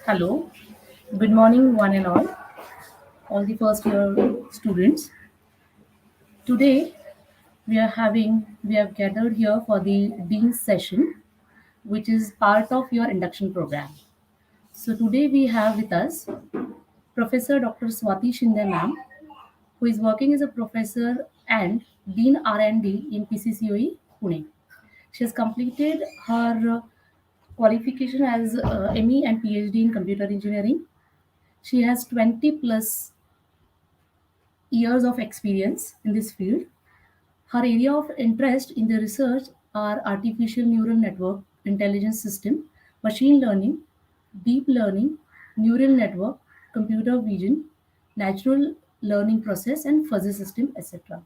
Hello, good morning, one and all the first year students. Today we have gathered here for the Dean's session, which is part of your induction program. So today we have with us Professor Dr. Swati Shinde ma'am, who is working as a professor and Dean R&D in PCCOE, Pune. She has completed her qualification as ME and PhD in computer engineering. She has 20 plus years of experience in this field. Her area of interest in the research are artificial neural network, intelligence system, machine learning, deep learning, neural network, computer vision, natural learning process, and fuzzy system, etc.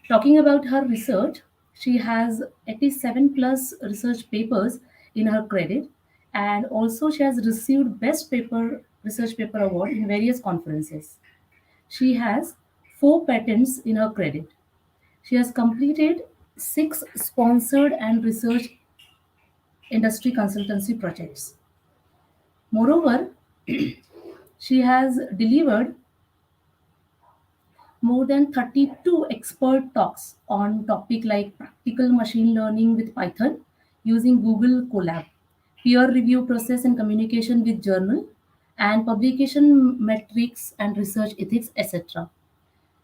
Talking about her research, she has 87 plus research papers in her credit, and also she has received best paper research paper award in various conferences. She has 4 patents in her credit. She has completed 6 sponsored and research industry consultancy projects. Moreover, she has delivered more than 32 expert talks on topic like practical machine learning with Python using Google Colab, peer review process and communication with journal, and publication metrics and research ethics, etc.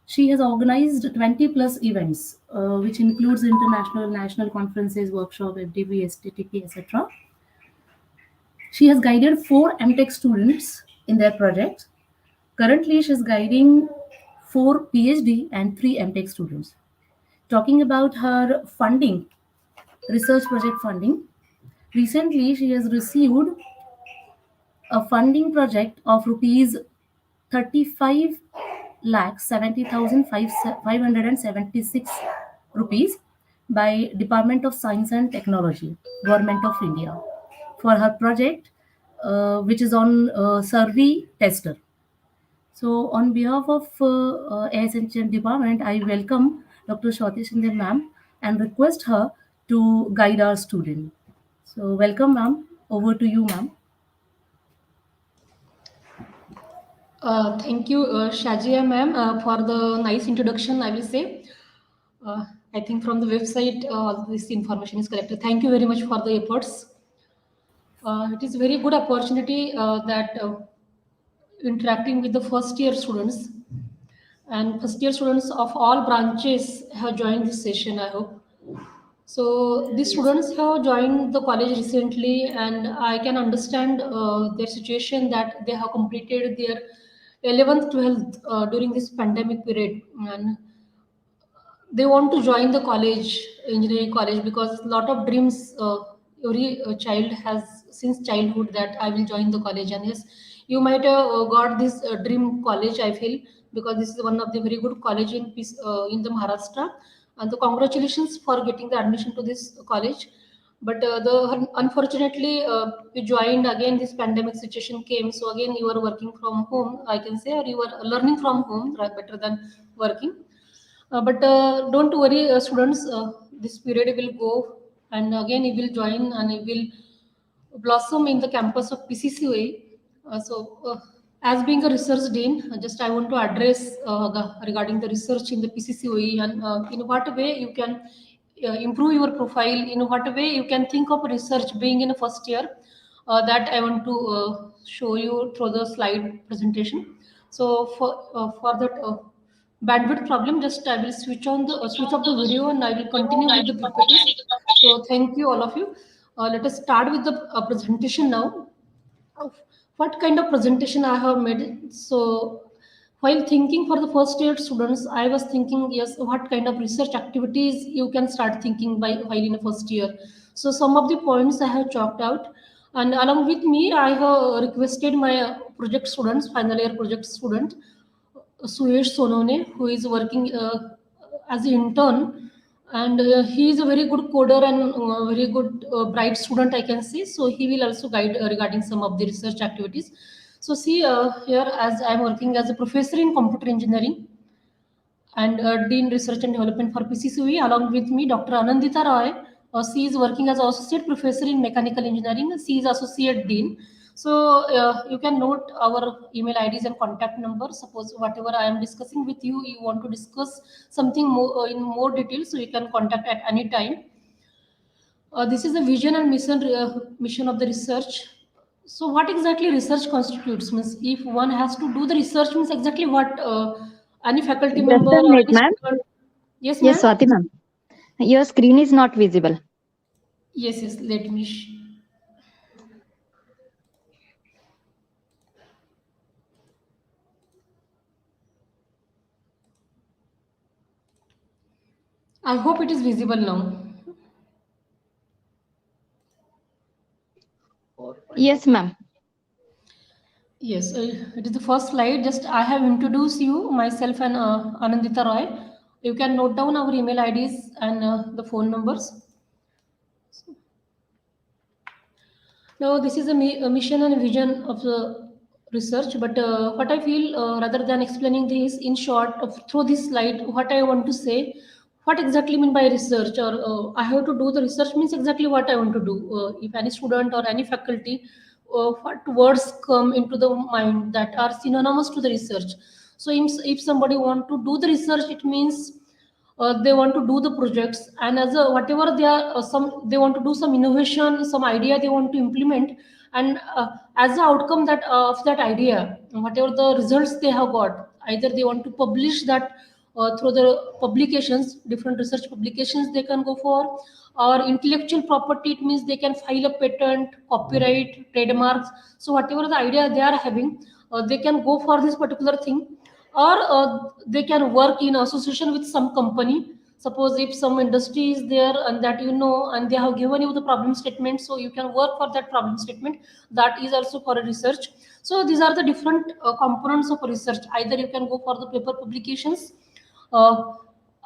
She has organized 20 plus events, which includes international, national conferences, workshop, FDB, STTP, etc. She has guided 4 MTech students in their projects. Currently, she is guiding 4 PhD and 3 MTech students. Talking about her funding, research project funding, recently she has received a funding project of rupees 35 lakh 70,576 rupees by Department of Science and Technology, Government of India, for her project, which is on survey tester. So, on behalf of AS&H department, I welcome Dr. Swati Shinde ma'am and request her to guide our student. So, welcome, ma'am. Over to you, ma'am. Thank you, Shajia ma'am, for the nice introduction, I will say. Uh, I think from the website, all this information is collected. Thank you very much for the efforts. It is a very good opportunity that interacting with the first year students and first year students of all branches have joined this session, I hope. So these Yes. students have joined the college recently, and I can understand their situation that they have completed their 11th, 12th during this pandemic period, and they want to join the college, engineering college, because a lot of dreams every child has since childhood that I will join the college. And yes, you might have got this dream college, I feel, because this is one of the very good college in the Maharashtra. And the congratulations for getting the admission to this college. But unfortunately, you joined again. This pandemic situation came, so again you are working from home, I can say, or you are learning from home, right, better than working. But don't worry, students. This period will go, and again you will join and you will blossom in the campus of PCCOE. As being a research dean, just I want to address regarding the research in the PCCOE, and in what way you can improve your profile, in what way you can think of research being in a first year. That I want to show you through the slide presentation. So for that. Bandwidth problem, just I will switch off the video and I will continue with the PPTs. So thank you all of you. Let us start with the presentation now. Of what kind of presentation I have made. So while thinking for the first year students, I was thinking, yes, what kind of research activities you can start thinking by while in the first year. So some of the points I have chalked out, and along with me, I have requested my project students, final year project student, Suyesh Sonone, who is working as an intern, and he is a very good coder and very good bright student, I can say. So he will also guide regarding some of the research activities. So see here, as I am working as a professor in computer engineering and Dean Research and Development for PCCOE. Along with me, Dr. Anandita Roy. She is working as Associate Professor in Mechanical Engineering. She is Associate Dean. So you can note our email IDs and contact number. Suppose whatever I am discussing with you, you want to discuss something more in more detail, so you can contact at any time. This is the vision and mission of the research. So what exactly research constitutes? Means if one has to do the research, means exactly what any faculty Just member a or minute, any ma'am. student. Yes, Yes, ma'am. Swati ma'am. Your screen is not visible. Yes, yes. Let me. I hope it is visible now. Yes, ma'am. Yes, it is the first slide. Just I have introduced you, myself and Anandita Roy. You can note down our email IDs and the phone numbers. Now, this is a mission and vision of the research, but what I feel, rather than explaining this in short through this slide, what I want to say, what exactly mean by research, or I have to do the research means exactly what I want to do. If any student or any faculty, what words come into the mind that are synonymous to the research. So, if somebody want to do the research, it means they want to do the projects, and as a whatever they are some they want to do some innovation, some idea they want to implement, and as the outcome that of that idea, whatever the results they have got, either they want to publish that through the publications, different research publications they can go for, or intellectual property, it means they can file a patent, copyright, trademarks. So whatever the idea they are having, they can go for this particular thing, or they can work in association with some company. Suppose if some industry is there and that you know, and they have given you the problem statement, so you can work for that problem statement. That is also for a research. So these are the different components of research. Either you can go for the paper publications, uh,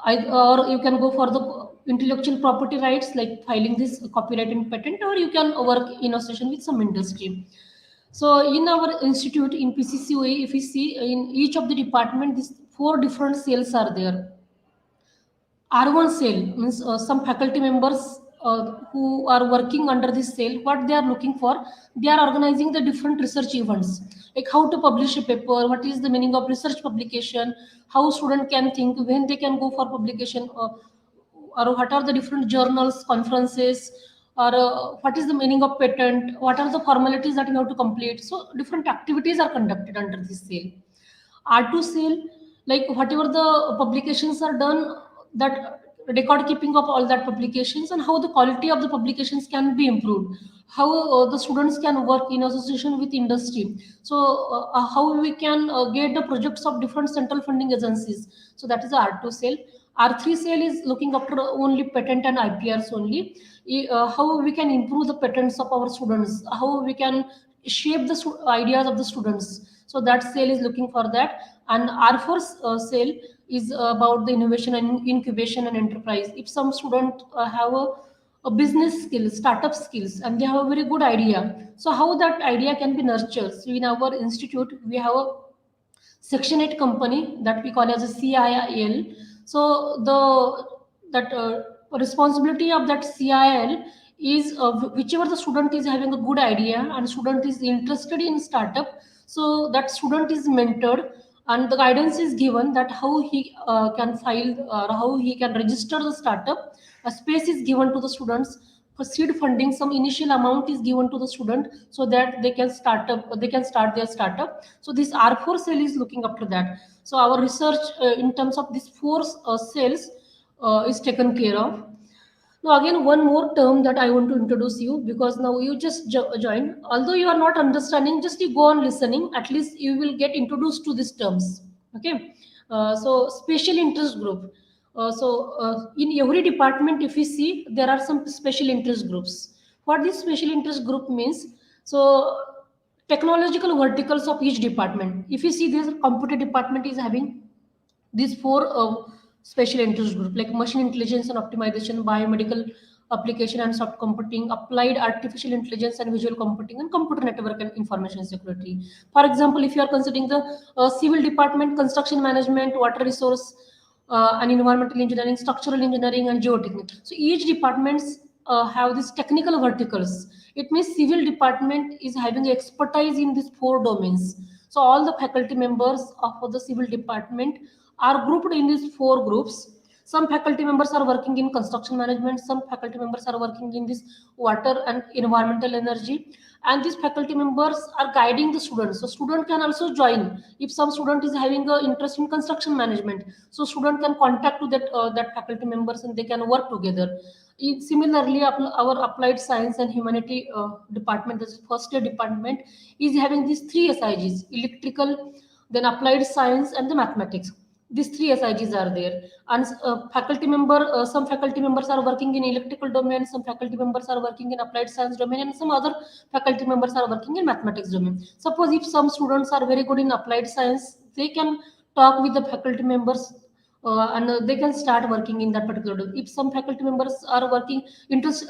or you can go for the intellectual property rights like filing this copyright and patent, or you can work in association with some industry. So in our institute in PCCOE, if we see in each of the department, these four different cells are there. R1 cell means some faculty members who are working under this cell, what they are looking for, they are organizing the different research events, like how to publish a paper, what is the meaning of research publication, how student can think, when they can go for publication, or what are the different journals, conferences, or what is the meaning of patent, what are the formalities that you have to complete. So different activities are conducted under this cell. R2 sale, like whatever the publications are done, that record keeping of all that publications and how the quality of the publications can be improved, how the students can work in association with industry. So how we can get the projects of different central funding agencies. So that is the R2 sale. R3 sale is looking after only patent and IPRs only. How we can improve the patents of our students, how we can shape the ideas of the students. So that sale is looking for that. And R4 sale is about the innovation and incubation and enterprise. If some student have a business skill, startup skills, and they have a very good idea, so how that idea can be nurtured. So in our institute, we have a Section 8 company that we call as a CIL. So the that responsibility of that CIL is whichever the student is having a good idea and student is interested in startup, so that student is mentored and the guidance is given that how he can file or how he can register the startup. A space is given to the students for seed funding. Some initial amount is given to the student so that they can start their startup. So this R4 cell is looking after that. So our research in terms of these four cells is taken care of. Now, again, one more term that I want to introduce you, because now you just joined. Although you are not understanding, just you go on listening. At least you will get introduced to these terms. Okay. So, special interest group. In every department, if you see, there are some special interest groups. What this special interest group means? So, technological verticals of each department. If you see, this computer department is having these four special interest group like machine intelligence and optimization, biomedical application and soft computing, applied artificial intelligence and visual computing, and computer network and information security. For example, if you are considering the civil department, construction management, water resource and environmental engineering, structural engineering, and geotechnical. So each departments have these technical verticals. It means civil department is having expertise in these four domains. So all the faculty members of the civil department are grouped in these four groups. Some faculty members are working in construction management, some faculty members are working in this water and environmental energy, and these faculty members are guiding the students. So student can also join. If some student is having an interest in construction management, so student can contact to that faculty members and they can work together. Similarly, our applied science and humanity department, this first year department, is having these three SIGs: electrical, then applied science, and the mathematics. These three SIGs are there, and some faculty members are working in electrical domain, some faculty members are working in applied science domain, and some other faculty members are working in mathematics domain. Suppose if some students are very good in applied science, they can talk with the faculty members, and they can start working in that particular domain. If some faculty members are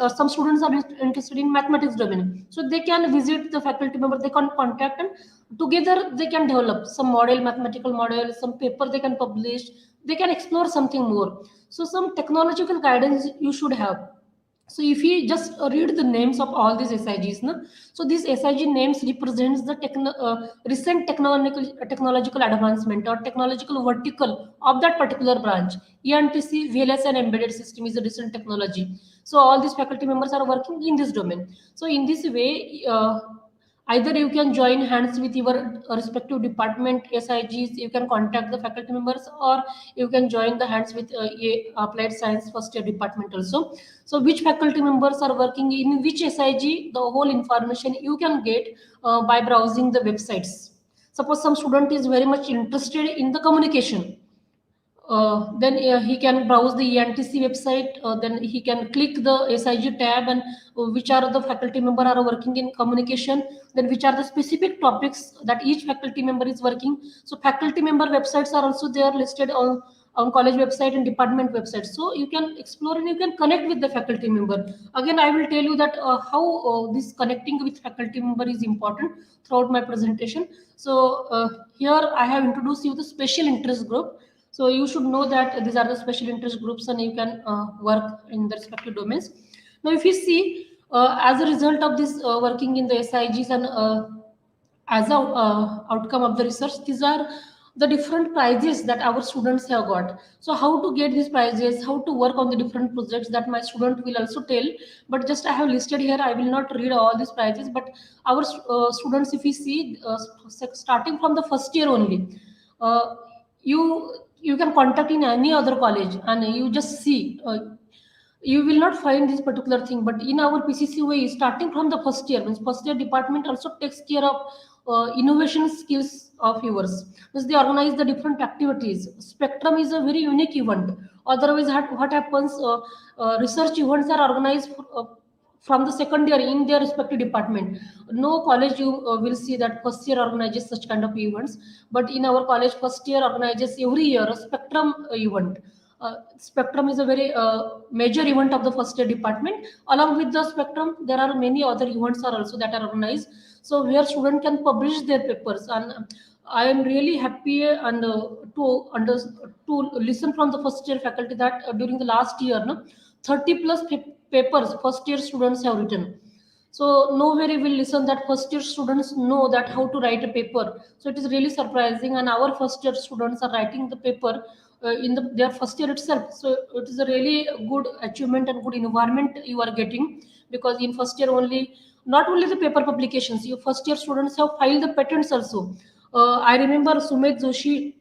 some students are interested in mathematics domain, so they can visit the faculty member, they can contact, and together they can develop some model, mathematical model, some paper they can publish, they can explore something more. So some technological guidance you should have. So if you just read the names of all these SIGs, no? So these SIG names represents the recent technological advancement or technological vertical of that particular branch. ENTC, VLS, and embedded system is a recent technology. So all these faculty members are working in this domain. So in this way, either you can join hands with your respective department SIGs, you can contact the faculty members, or you can join the hands with applied science first year department also. So which faculty members are working in which SIG, the whole information you can get by browsing the websites. Suppose some student is very much interested in the communication, then he can browse the ENTC website. Then he can click the SIG tab, and which are the faculty member are working in communication. Then which are the specific topics that each faculty member is working. So faculty member websites are also there listed on college website and department website. So you can explore and you can connect with the faculty member. Again, I will tell you that how this connecting with faculty member is important throughout my presentation. So here I have introduced you the special interest group. So you should know that these are the special interest groups and you can work in the respective domains. Now, if you see, as a result of this working in the SIGs and as a outcome of the research, these are the different prizes that our students have got. So how to get these prizes, how to work on the different projects, that my student will also tell. But just I have listed here, I will not read all these prizes, but our students, if we see, starting from the first year only, uh, you can contact in any other college and you just see, you will not find this particular thing. But in our PCCOE, starting from the first year, means first year department also takes care of innovation skills of yours. Means they organize the different activities. Spectrum is a very unique event. Otherwise, what happens, research events are organized from the second year in their respective department. No college you will see that first year organizes such kind of events, but in our college, first year organizes every year a spectrum event. Spectrum is a very major event of the first year department. Along with the spectrum, there are many other events are also that are organized. So where student can publish their papers, and I am really happy and to listen from the first year faculty that during the last year, no, 30 plus papers first year students have written. So nowhere you will listen that first year students know that how to write a paper. So it is really surprising, and our first year students are writing the paper in their first year itself. So it is a really good achievement and good environment you are getting, because in first year only, not only the paper publications, your first year students have filed the patents also. I remember Sumit Joshi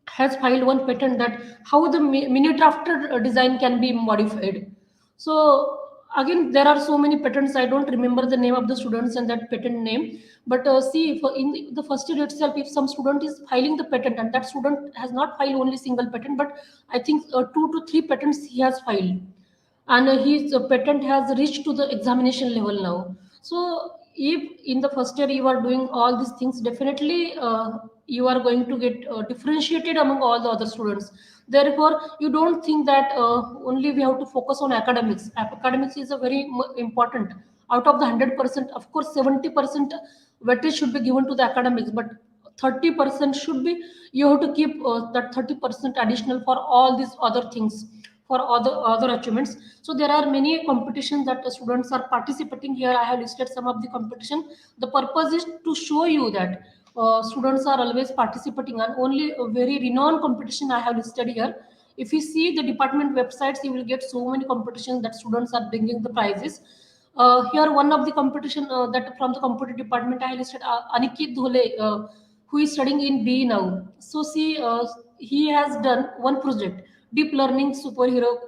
has filed one patent that how the mini drafter design can be modified. So again, there are so many patents. I don't remember the name of the students and that patent name. But see, for in the first year itself, if some student is filing the patent and that student has not filed only single patent, but I think 2 to 3 patents he has filed, and his patent has reached to the examination level now. So if in the first year you are doing all these things, definitely you are going to get differentiated among all the other students. Therefore you don't think that only we have to focus on academics. Academics is a very important. Out of the 100%, of course 70% weightage should be given to the academics, but 30% should be, you have to keep that 30% additional for all these other things, for other achievements. So there are many competitions that the students are participating here. I have listed some of the competition. The purpose is to show you that students are always participating, and only a very renowned competition I have listed here. If you see the department websites, you will get so many competitions that students are bringing the prizes. Here, one of the competition that from the computer department I listed, Aniket Dhole, who is studying in B now. So see, he has done one project, deep learning superhero.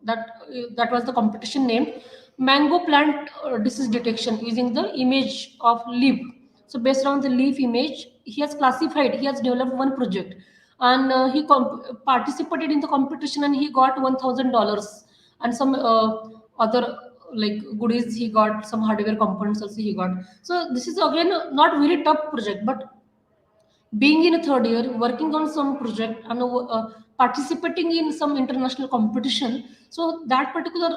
That was the competition named Mango Plant Disease Detection using the image of leaf. So based on the leaf image, he has classified. He has developed one project, and he participated in the competition, and he got $1,000 and some other like goodies. He got some hardware components also he got. So this is again not very tough project, but being in a third year, working on some project, and participating in some international competition, so that particular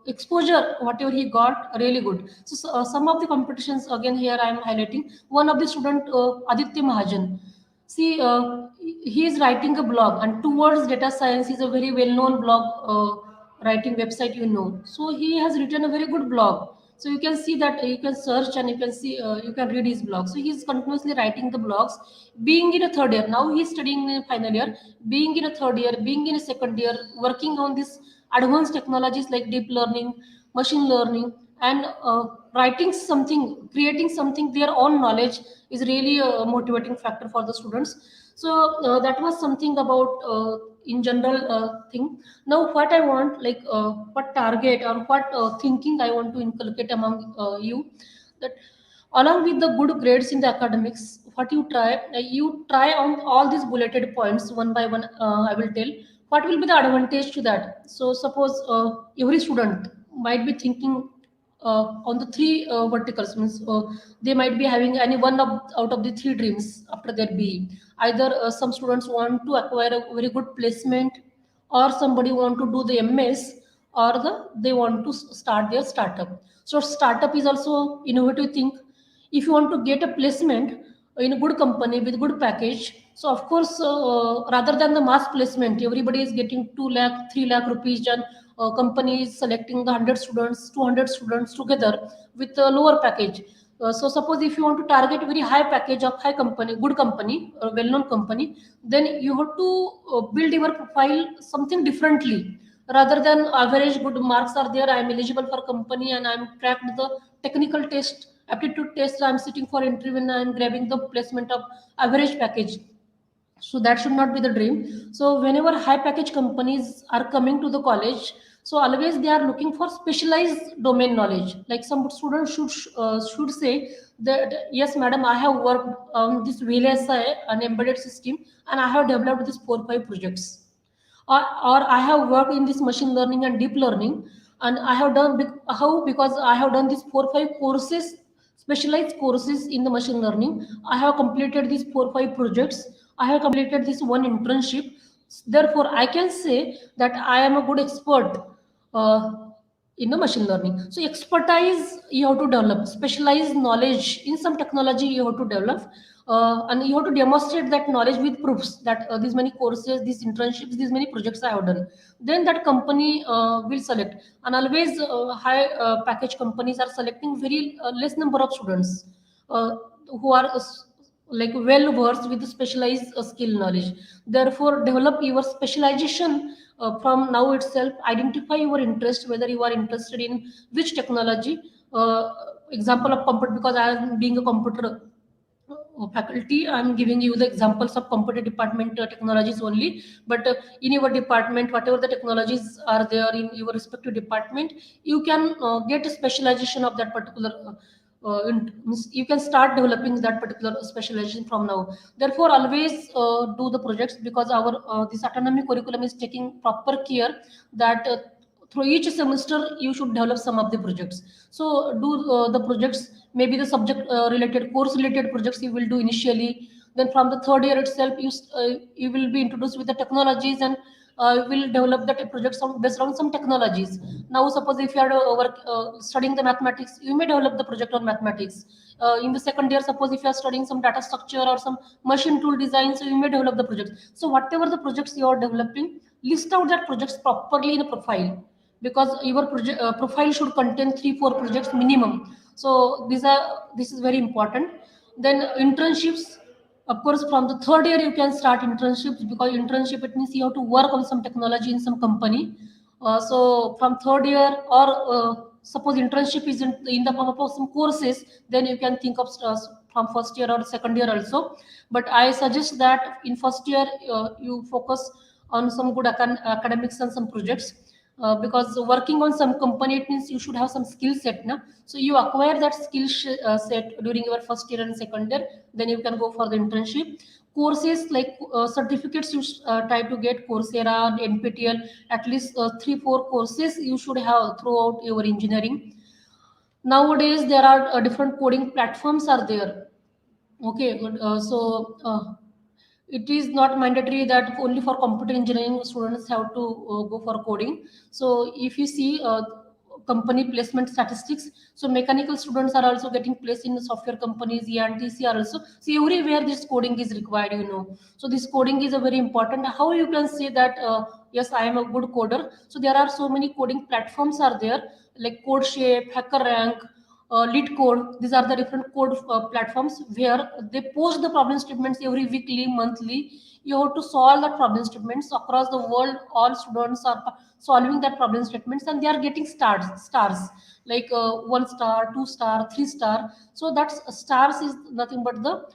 exposure whatever he got really good. So some of the competitions again here I am highlighting. One of the student, Aditya Mahajan. See, he is writing a blog, and towards data science is a very well known blog writing website, you know. So he has written a very good blog. So you can see that, you can search and you can see, you can read his blog. So he's continuously writing the blogs. Being in a third year, now he's studying in a final year. Being in a third year, being in a second year, working on this advanced technologies like deep learning, machine learning, and writing something, creating something, their own knowledge is really a motivating factor for the students. So that was something about in general thing. Now what I want, like what target or what thinking I want to inculcate among you, that along with the good grades in the academics, what you try on all these bulleted points one by one. I will tell what will be the advantage to that. So suppose every student might be thinking on the three verticals, means they might be having any one out of the three dreams after their BE. Either some students want to acquire a very good placement, or somebody want to do the MS, or they want to start their startup. So startup is also innovative thing. If you want to get a placement in a good company with good package, so of course rather than the mass placement, everybody is getting 2 lakh 3 lakh rupees, and company is selecting the 100 students 200 students together with a lower package. So suppose if you want to target very high package of high company, good company, or well known company, then you have to build your profile something differently. Rather than average good marks are there, I am eligible for company and I am cracked the technical test, aptitude test, I am sitting for interview and I am grabbing the placement of average package. So that should not be the dream. So whenever high package companies are coming to the college, so always they are looking for specialized domain knowledge. Like some students should say that, yes madam, I have worked on this VLSI, an embedded system, and I have developed these 4 5 projects. Or I have worked in this machine learning and deep learning, and I have done how, because I have done these 4 5 courses, specialized courses in the machine learning. I have completed these 4 5 projects. I have completed this one internship. Therefore, I can say that I am a good expert uh, in the machine learning. So expertise you have to develop, specialized knowledge in some technology you have to develop, and you have to demonstrate that knowledge with proofs that these many courses, these internships, these many projects I have done. Then that company will select, and always high package companies are selecting very less number of students uh, who are like well versed with specialized skill knowledge. Therefore, develop your specialization from now itself. Identify your interest, whether you are interested in which technology. Example of computer, because I am being a computer faculty, I'm giving you the examples of computer department technologies only. But in your department, whatever the technologies are there in your respective department, you can get a specialization of that particular means you can start developing that particular specialization from now. Therefore, always do the projects, because our this autonomy curriculum is taking proper care that through each semester you should develop some of the projects. So do the projects, maybe the subject related, course related projects you will do initially. Then from the third year itself, you will be introduced with the technologies, and will develop that project based on some technologies. Now suppose if you are studying the mathematics, you may develop the project on mathematics. In the second year, suppose if you are studying some data structure or some machine tool design, so you may develop the project. So whatever the projects you are developing, list out that projects properly in a profile, because your profile should contain 3-4 projects minimum. So this is very important. Then internships, of course, from the third year you can start internships, because internship, it means you have to work on some technology in some company. So from third year, or suppose internship is in the form of some courses, then you can think of from first year or second year also. But I suggest that in first year you focus on some good academics and some projects, because working on some company, it means you should have some skill set na? So you acquire that set during your first year and second year, then you can go for the internship. Courses like certificates, you try to get Coursera, NPTEL, at least 3-4 courses you should have throughout your engineering. Nowadays there are different coding platforms are there. Okay, good. It is not mandatory that only for computer engineering students have to go for coding. So if you see company placement statistics, so mechanical students are also getting placed in the software companies, ENTC are also. See, everywhere this coding is required, you know. So this coding is a very important. How you can say that yes, I am a good coder? So there are so many coding platforms are there, like CodeShape, HackerRank, lead code. These are the different code platforms where they post the problem statements every weekly, monthly. You have to solve that problem statements across the world. All students are solving that problem statements, and they are getting stars like 1 star, 2 star, 3 star. So that's stars is nothing but the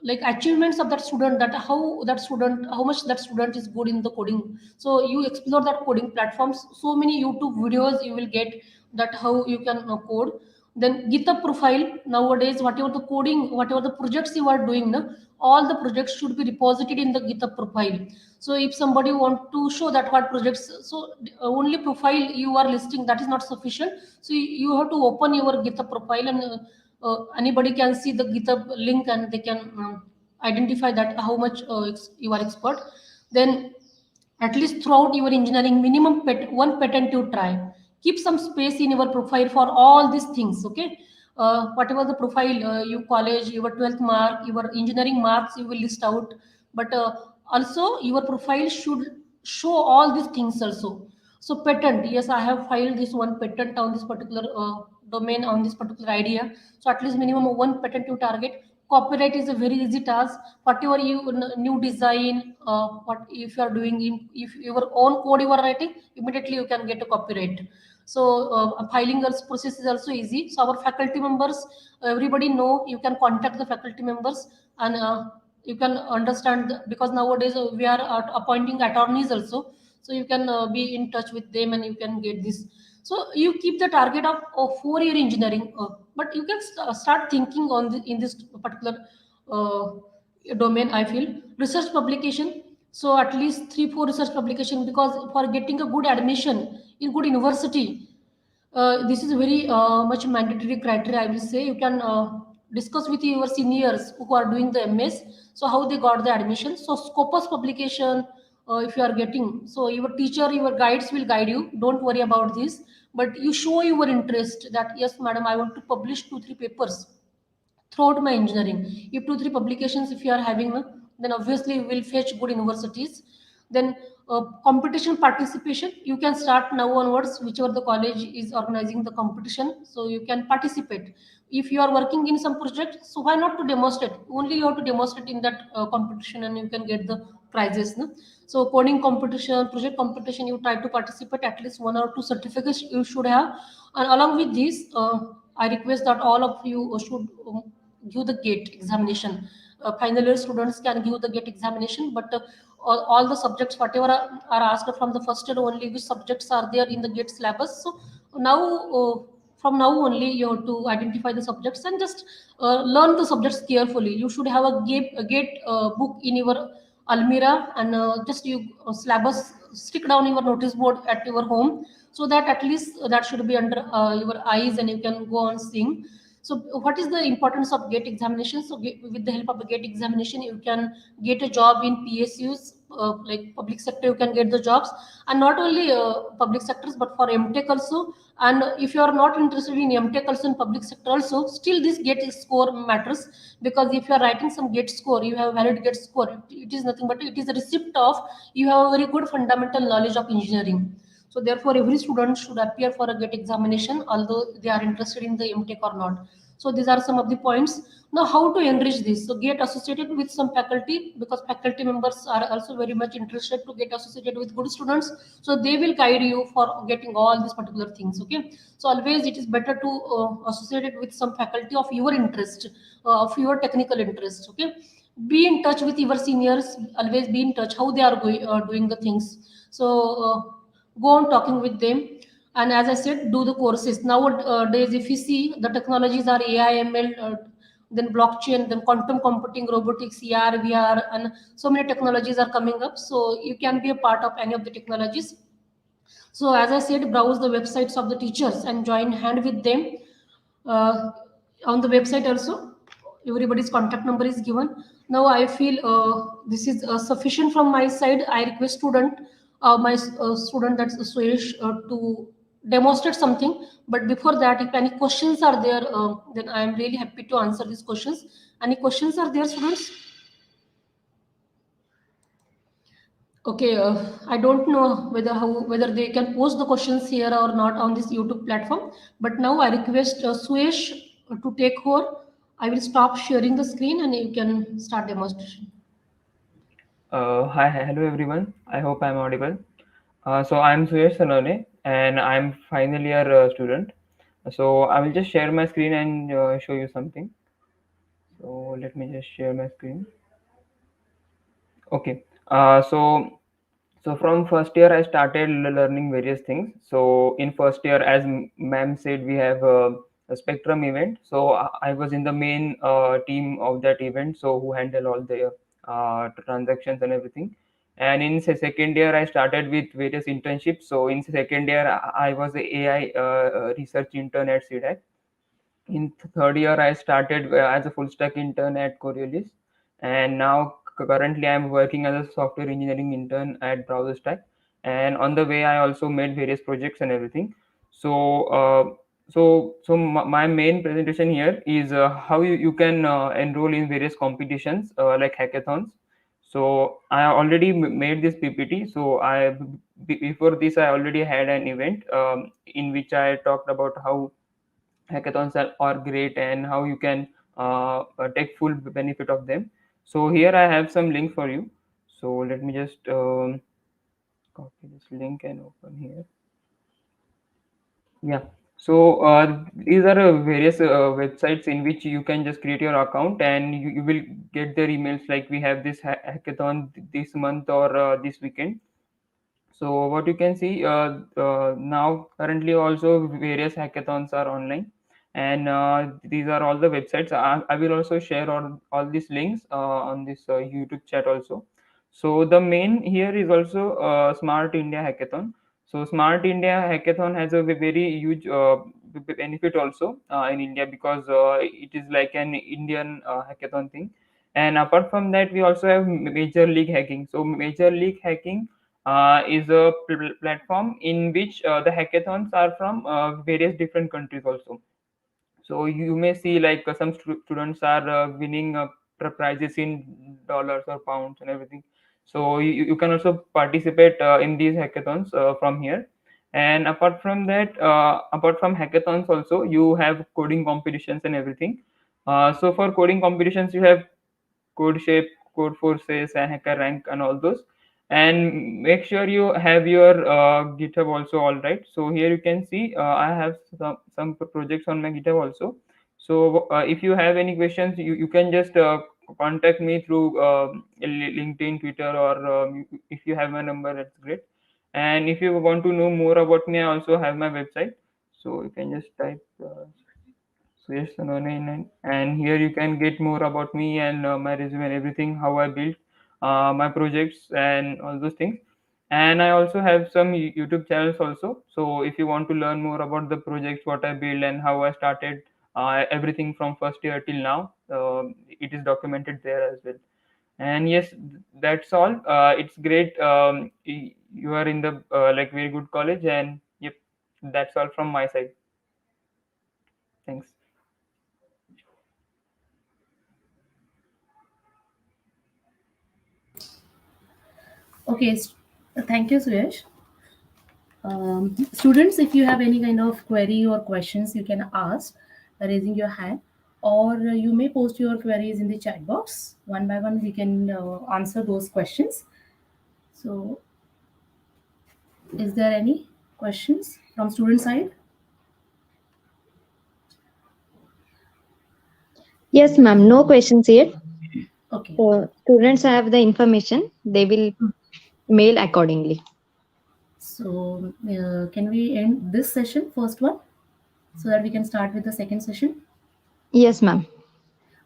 like achievements of that student, that how much that student is good in the coding. So you explore that coding platforms, so many YouTube videos you will get, that how you can code. Then GitHub profile, nowadays whatever the coding, whatever the projects you are doing na, all the projects should be reposited in the GitHub profile. So if somebody want to show that what projects, so only profile you are listing, that is not sufficient. So you have to open your GitHub profile, and anybody can see the GitHub link, and they can identify that how much you are expert. Then at least throughout your engineering, minimum one patent you try. Keep some space in your profile for all these things. Okay, whatever the profile, you college, your 12th mark, your engineering marks, you will list out. But also your profile should show all these things also. So patent, yes, I have filed this one patent on this particular domain, on this particular idea. So at least minimum one patent you target. Copyright is a very easy task. Whatever you new design, what if you are doing, if your own code you are writing, immediately you can get a copyright. So filing process is also easy. So our faculty members, everybody know, you can contact the faculty members, and you can understand because nowadays we are appointing attorneys also. So you can be in touch with them, and you can get this. So you keep the target of 4-year engineering, but you can start thinking on in this particular uh, domain. I feel research publication. So at least 3-4 research publication, because for getting a good admission in good university, this is very much mandatory criteria. I will say you can discuss with your seniors who are doing the MS. So how they got the admission. So Scopus publication, if you are getting, so your teacher, your guides will guide you. Don't worry about this. But you show your interest that yes, madam, I want to publish 2-3 papers throughout my engineering. If 2-3 publications if you are having, then obviously you will fetch good universities. Then competition participation, you can start now onwards, whichever the college is organizing the competition, so you can participate. If you are working in some project, so why not to demonstrate? Only you have to demonstrate in that competition, and you can get the prizes, no? So coding competition, project competition, you try to participate, at least 1 or 2 certificates you should have. And along with this, I request that all of you should give the gate examination. Final year students can give the gate examination, but all the subjects whatever are asked from the first year only, which subjects are there in the gate syllabus. So now from now only you have to identify the subjects, and just learn the subjects carefully. You should have a gate book in your almirah, and just you syllabus stick down your notice board at your home, so that at least that should be under your eyes, and you can go on seeing. So what is the importance of gate examination? So with the help of a gate examination, you can get a job in PSUs, like public sector you can get the jobs, and not only public sectors but for MTech also. And if you are not interested in MTech also in public sector also, still this gate score matters, because if you are writing some gate score, you have valid gate score, it is nothing but it is a receipt of you have a very good fundamental knowledge of engineering. So therefore, every student should appear for a GATE examination, although they are interested in the MTech or not. So these are some of the points. Now, how to enrich this? So get associated with some faculty, because faculty members are also very much interested to get associated with good students. So they will guide you for getting all these particular things. Okay. So always it is better to associate it with some faculty of your interest, of your technical interest. Okay. Be in touch with your seniors. Always be in touch how they are doing the things. So go on talking with them. And as I said, do the courses nowadays. If you see, the technologies are AI, ML, then blockchain, then quantum computing, robotics, ER, VR, and so many technologies are coming up, so you can be a part of any of the technologies. So as I said, browse the websites of the teachers and join hand with them. uh, on the website also, everybody's contact number is given. Now I feel this is sufficient from my side. I request my student, that's Suyesh, to demonstrate something. But before that, if any questions are there, then I am really happy to answer these questions. Any questions are there, students? Okay, I don't know whether they can post the questions here or not on this YouTube platform. But now I request Suesh to take over. I will stop sharing the screen and you can start demonstration. Hello everyone. I hope I'm audible. So I'm Suyash Sanone and I'm final year student. So I will just share my screen and show you something. So let me just share my screen. Okay. So from first year I started learning various things. So in first year, as ma'am said, we have a Spectrum event. So I was in the main team of that event. So who handle all the transactions and everything. And in second year, I started with various internships. So in second year, I was a AI research intern at CDAC. In third year, I started as a full stack intern at Coriolis, and now currently I'm working as a software engineering intern at BrowserStack. And on the way, I also made various projects and everything. So, my main presentation here is how you can enroll in various competitions like hackathons. So I already made this PPT. So before this, I already had an event in which I talked about how hackathons are great and how you can take full benefit of them. So here I have some links for you. So let me just copy this link and open here. Yeah. So these are various websites in which you can just create your account and you will get their emails like we have this hackathon this month or this weekend. So what you can see now currently also various hackathons are online, and these are all the websites. I will also share all these links on this YouTube chat also. So the main here is also Smart India Hackathon. So Smart India Hackathon has a very huge benefit also in India, because it is like an Indian hackathon thing. And apart from that, we also have Major League Hacking. So Major League Hacking is a platform in which the hackathons are from various different countries also. So you may see like some students are winning prizes in dollars or pounds and everything. So you can also participate in these hackathons from here. And apart from that, apart from hackathons also, you have coding competitions and everything. So for coding competitions, you have CodeShape, CodeForces, and HackerRank, and all those. And make sure you have your GitHub also all right. So here you can see I have some projects on my GitHub also. So if you have any questions, you can just contact me through LinkedIn, Twitter, or if you have my number, that's great. And if you want to know more about me, I also have my website. So you can just type Suyash Sanone, and here you can get more about me and my resume and everything, how I built my projects and all those things. And I also have some YouTube channels also. So if you want to learn more about the projects, what I built and how I started, everything from first year till now, it is documented there as well. And yes, that's all. It's great. You are in the like very good college, and yep, that's all from my side. Thanks. Okay, thank you, Suyash. Students, if you have any kind of query or questions, you can ask raising your hand, or you may post your queries in the chat box. One by one, we can answer those questions. So, is there any questions from student side? Yes, ma'am. No questions yet. Okay. So students have the information. They will mail accordingly. So, can we end this session, first one, so that we can start with the second session? Yes, ma'am.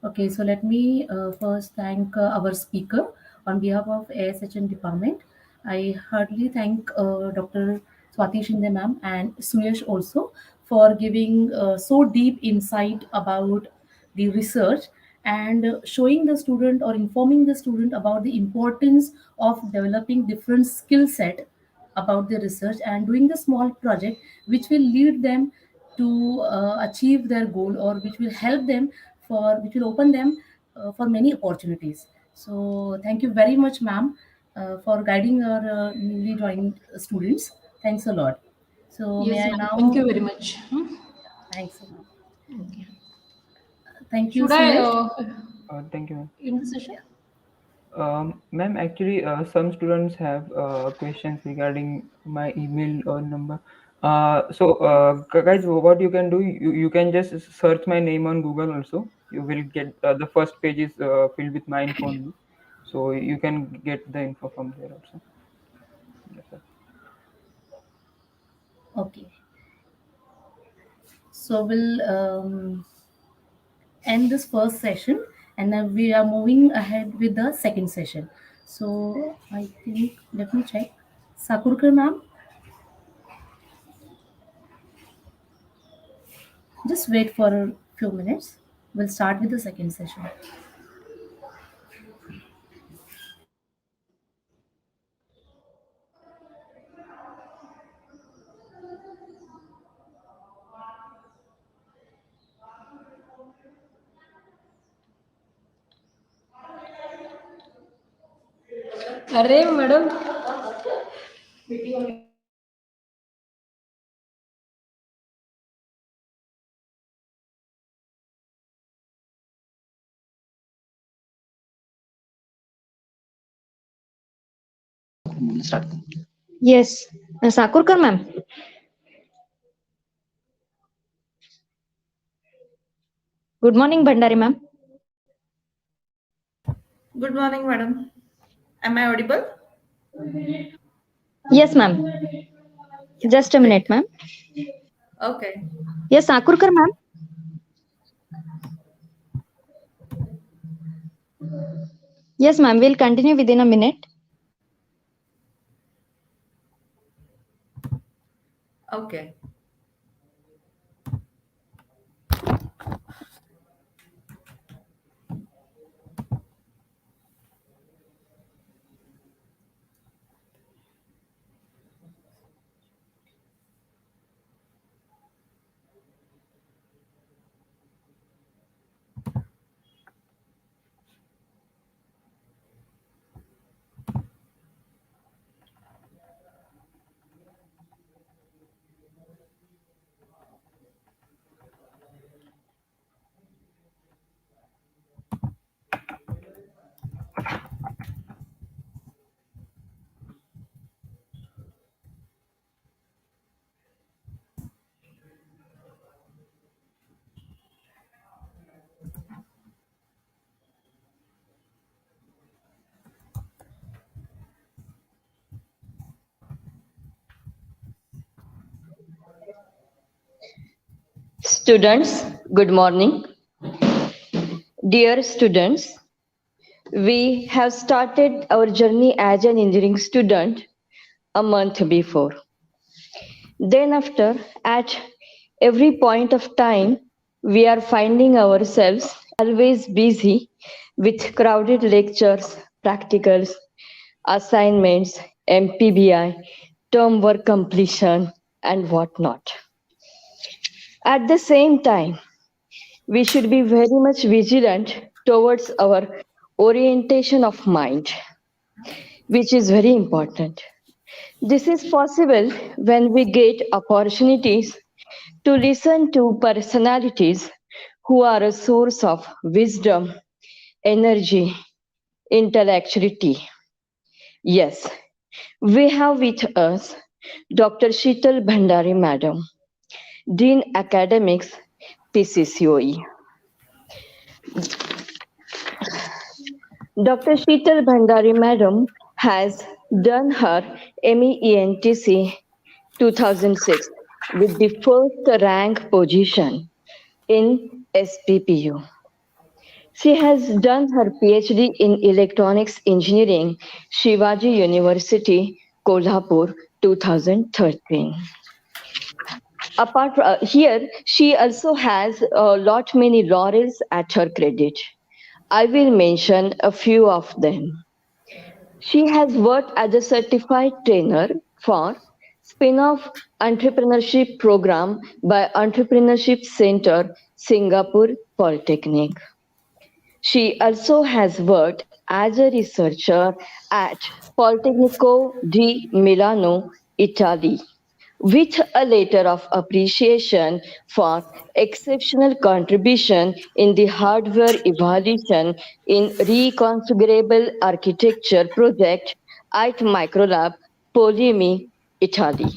Okay, so let me first thank our speaker on behalf of ASHN department. I heartily thank Dr. Swati Shinde ma'am and Suyash also for giving so deep insight about the research and showing the student or informing the student about the importance of developing different skill set about the research and doing the small project which will lead them to achieve their goal, or which will help them for which will open them for many opportunities. So thank you very much, ma'am, for guiding our newly joined students. Thanks a lot. So may Yes, I ma'am. Thank now? you very much. Thanks a lot. Okay. Thank you, Should I Suyash. Thank you, ma'am. end the session? Ma'am, actually, some students have questions regarding my email or number. Guys, what you can do, you can just search my name on Google also. You will get the first page is filled with my info only. So you can get the info from there also. Yes, sir. Okay. So we'll end this first session, and then we are moving ahead with the second session. So I think, let me check. Sakurkar ma'am, just wait for a few minutes. We'll start with the second session. अरे madam Start. Yes. Sakurkar, ma'am. Good morning, Bhandari, ma'am. Good morning, madam. Am I audible? Yes, ma'am. Just a minute, Great. ma'am. Okay. Yes, Sakurkar, ma'am. Yes, ma'am. We'll continue within a minute. Okay. Students, good morning. Dear students, we have started our journey as an engineering student a month before. Then, after, at every point of time, we are finding ourselves always busy with crowded lectures, practicals, assignments, MPBI, term work completion, and whatnot. At the same time, we should be very much vigilant towards our orientation of mind, which is very important. This is possible when we get opportunities to listen to personalities who are a source of wisdom, energy, intellectuality. Yes, we have with us Dr. Sheetal Bhandari Madam, Dean Academics, PCCOE. Dr. Sheetal Bhandari Madam has done her MEENTC 2006 with the first rank position in SPPU. She has done her PhD in Electronics Engineering, Shivaji University, Kolhapur, 2013. Apart from here, she also has a lot many laurels at her credit. I will mention a few of them. She has worked as a certified trainer for spin-off entrepreneurship program by Entrepreneurship Center, Singapore Polytechnic. She also has worked as a researcher at Politecnico di Milano, Italy, with a letter of appreciation for exceptional contribution in the hardware evaluation in reconfigurable architecture project at Microlab, Polimi, Italy.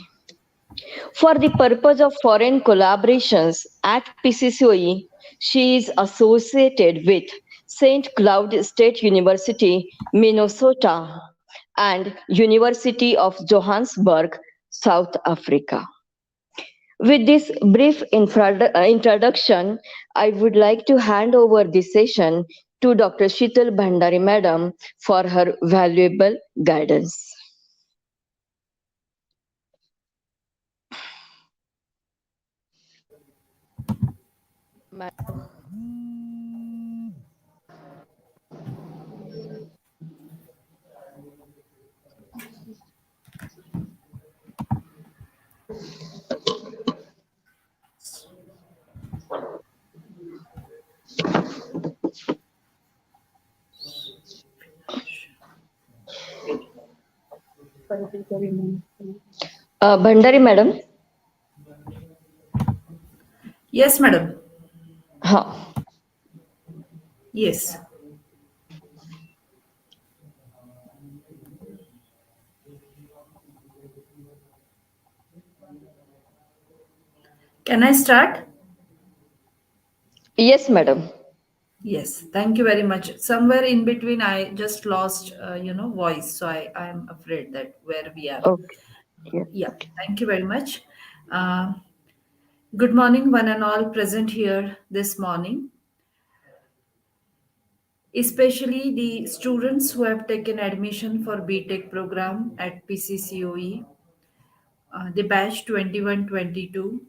For the purpose of foreign collaborations at PCCOE, she is associated with St. Cloud State University, Minnesota, and University of Johannesburg, South Africa. With this brief introduction, I would like to hand over this session to Dr. Sheetal Bhandari Madam for her valuable guidance. Bhandari Madam, Yes, madam. ha. Yes. Can I start? Yes, madam. Yes. Thank you very much. Somewhere in between, I just lost, voice. So I'm afraid that where we are. Okay. Yes. Yeah. Okay. Thank you very much. Uh, Good morning, one and all present here this morning, especially the students who have taken admission for BTech program at PCCOE, the batch 21-22.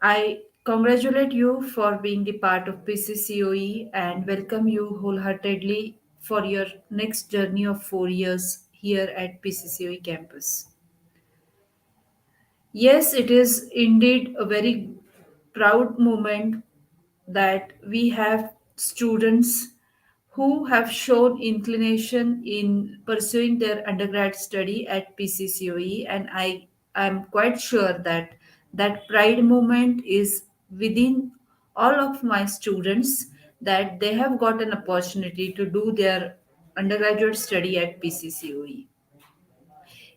I congratulate you for being the part of PCCOE and welcome you wholeheartedly for your next journey of 4 years here at PCCOE campus. Yes, it is indeed a very proud moment that we have students who have shown inclination in pursuing their undergrad study at PCCOE, and I am quite sure that that pride moment is within all of my students that they have got an opportunity to do their undergraduate study at PCCOE.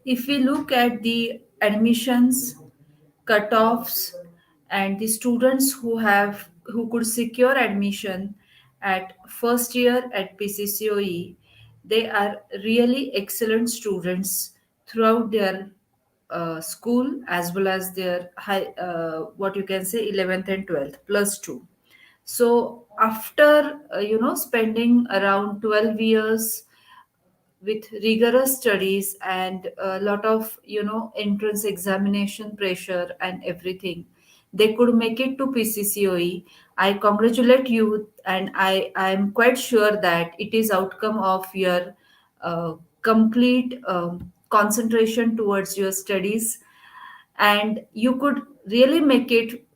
If we look at the admissions, cutoffs, and the students who could secure admission at first year at PCCOE, they are really excellent students throughout their school as well as their high what you can say 11th and 12th plus 2. So after spending around 12 years with rigorous studies and a lot of entrance examination pressure and everything, they could make it to PCCOE. I congratulate you, and I am quite sure that it is outcome of your complete concentration towards your studies, and you could really make it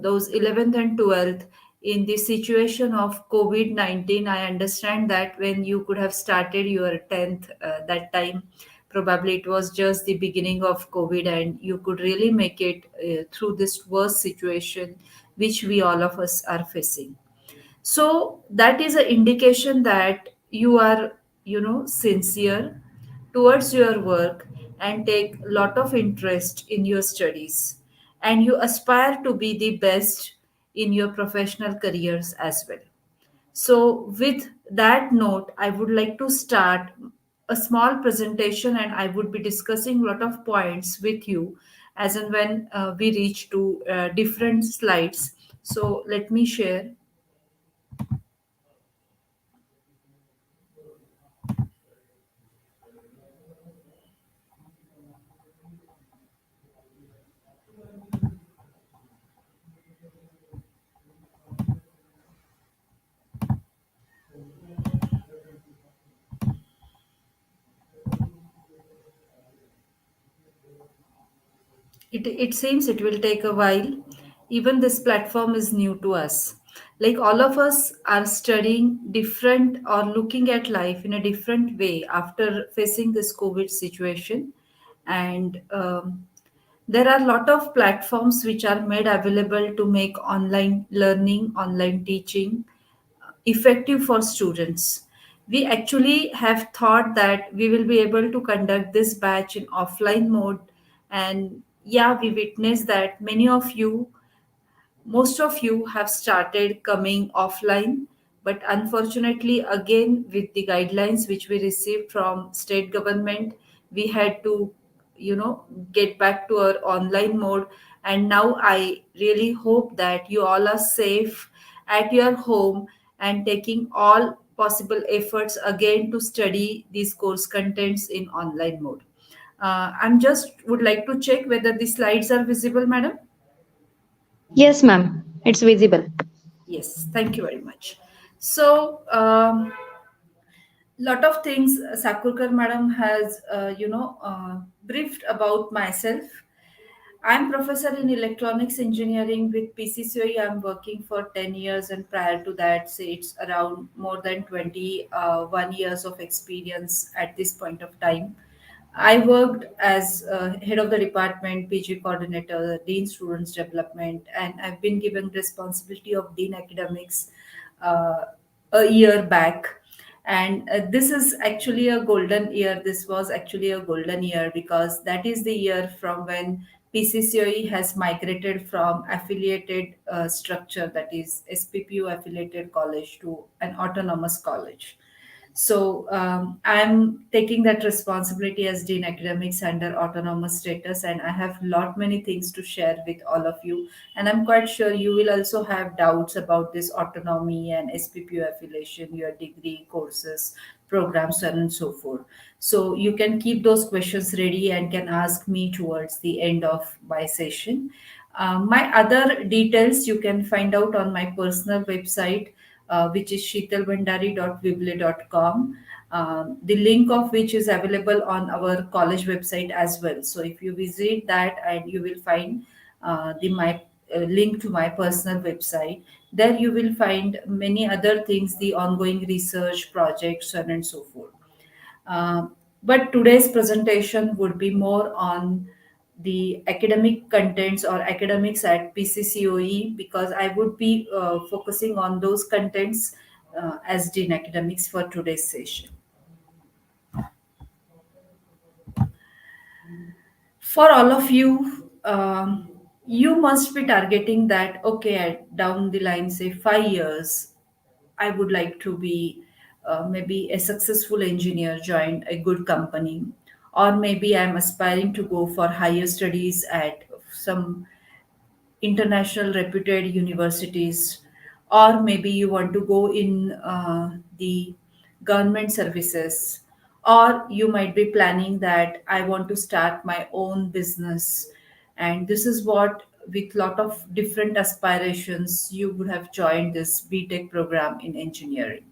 those 11th and 12th in the situation of COVID-19. I understand that when you could have started your 10th that time, probably it was just the beginning of COVID, and you could really make it through this worst situation which we all of us are facing. So that is an indication that you are, sincere towards your work and take a lot of interest in your studies, and you aspire to be the best in your professional careers as well. So with that note, I would like to start a small presentation, and I would be discussing a lot of points with you as and when we reach to different slides. So let me share. It seems it will take a while. Even this platform is new to us. Like all of us are studying different or looking at life in a different way after facing this COVID situation. And there are a lot of platforms which are made available to make online learning, online teaching effective for students. We actually have thought that we will be able to conduct this batch in offline mode. And yeah, we witnessed that most of you have started coming offline, but unfortunately, again, with the guidelines which we received from state government, we had to, you know, get back to our online mode. And now I really hope that you all are safe at your home and taking all possible efforts again to study these course contents in online mode. I'm just would like to check whether the slides are visible, madam. Yes, ma'am. It's visible. Yes, thank you very much. So, lot of things Sakurkar madam has, briefed about myself. I'm professor in electronics engineering with PCCOE. I'm working for 10 years, and prior to that, say it's around more than 21 years of experience at this point of time. I worked as head of the department, PG coordinator, Dean Students Development, and I've been given responsibility of Dean Academics uh, a year back. And this is actually a golden year. This was actually a golden year because that is the year from when PCCOE has migrated from affiliated structure, that is SPPU affiliated college, to an autonomous college. So I'm taking that responsibility as Dean Academics under autonomous status, and I have lot many things to share with all of you. And I'm quite sure you will also have doubts about this autonomy and SPPU affiliation, your degree courses, programs, so on and so forth. So you can keep those questions ready and can ask me towards the end of my session. My other details you can find out on my personal website, which is sheetalbhandari.weebly.com. The link of which is available on our college website as well. So if you visit that, and you will find the my link to my personal website. There you will find many other things, the ongoing research projects, so on and so forth. Uh, but today's presentation would be more on the academic contents or academics at PCCOE, because I would be focusing on those contents as Dean Academics for today's session. For all of you, you must be targeting that, okay, down the line, say 5 years, I would like to be maybe a successful engineer, join a good company, or maybe I'm aspiring to go for higher studies at some international reputed universities, or maybe you want to go in the government services, or you might be planning that I want to start my own business, and this is what with lot of different aspirations, you would have joined this BTech program in engineering.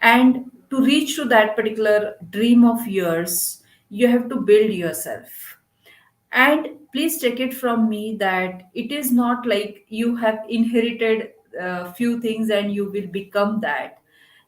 And to reach to that particular dream of yours, you have to build yourself. And please take it from me that it is not like you have inherited a few things and you will become that.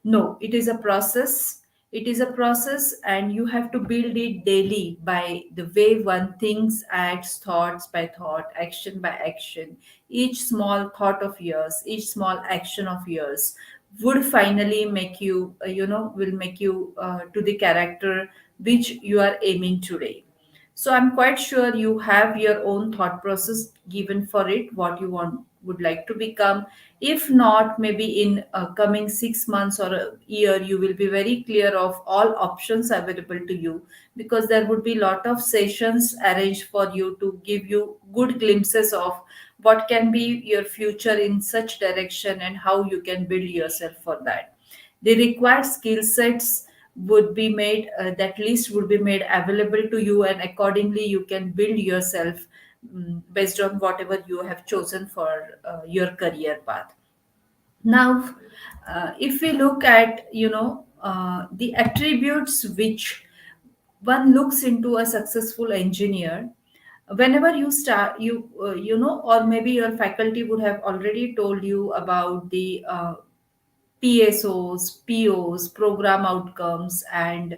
No, it is a process. It is a process, and you have to build it daily by the way one thinks, acts, thoughts by thought, action by action. Each small thought of yours, each small action of yours would finally make you, will make you to the character which you are aiming today. So I'm quite sure you have your own thought process given for it, what you want would like to become. If not, maybe in coming 6 months or a year, you will be very clear of all options available to you, because there would be lot of sessions arranged for you to give you good glimpses of what can be your future in such direction and how you can build yourself for that. The required skill sets would be made, that list would be made available to you, and accordingly you can build yourself, based on whatever you have chosen for your career path. Now, if we look at, the attributes which one looks into a successful engineer, whenever you start, or maybe your faculty would have already told you about the PSOs, POs, program outcomes, and